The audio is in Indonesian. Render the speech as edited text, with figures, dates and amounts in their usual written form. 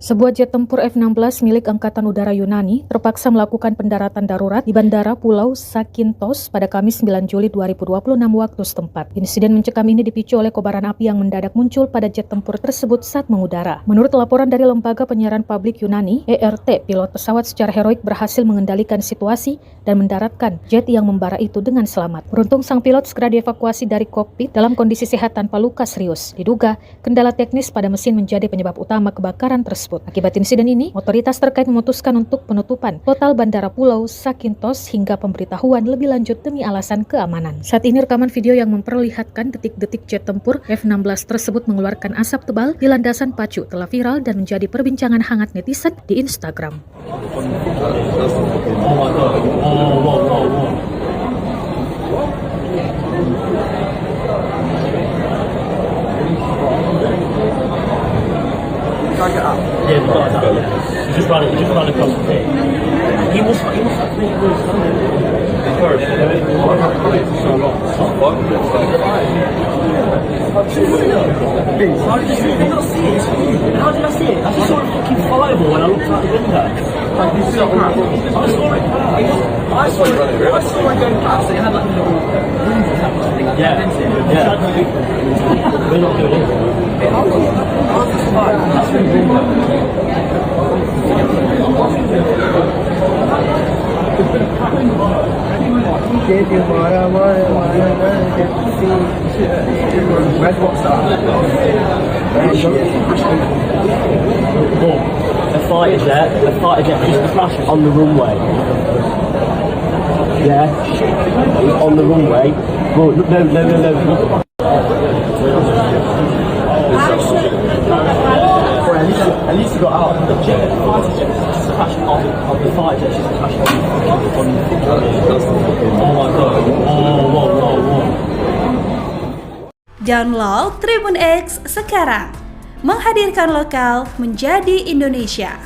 Sebuah jet tempur F-16 milik Angkatan Udara Yunani terpaksa melakukan pendaratan darurat di Bandara Pulau Zakynthos pada Kamis 9 Juli 2026 waktu setempat. Insiden mencekam ini dipicu oleh kobaran api yang mendadak muncul pada jet tempur tersebut saat mengudara. Menurut laporan dari Lembaga Penyiaran Publik Yunani, ERT, pilot pesawat secara heroik berhasil mengendalikan situasi dan mendaratkan jet yang membara itu dengan selamat. Beruntung sang pilot segera dievakuasi dari kokpit dalam kondisi sehat tanpa luka serius. Diduga, kendala teknis pada mesin menjadi penyebab utama kebakaran tersebut. Akibat insiden ini, otoritas terkait memutuskan untuk penutupan total Bandara Pulau Zakynthos hingga pemberitahuan lebih lanjut demi alasan keamanan. Saat ini rekaman video yang memperlihatkan detik-detik jet tempur F-16 tersebut mengeluarkan asap tebal di landasan pacu telah viral dan menjadi perbincangan hangat netizen di Instagram. Get up. Yeah, the guy's up. You just run across the thing. He must have been How did I not see it? How did I see it? I just saw a fucking fireball when I looked out the window. I saw it going past. It had like a little thing. Yeah. We're not doing it. Where's what's that? A fighter jet just crashed on the runway. Yeah, on the runway. Well, no. At least he got out of the jet. The fighter jet just crashed on the fighter jet. Just crashed on. Oh my god! Whoa. Download Tribun X sekarang, menghadirkan lokal menjadi Indonesia.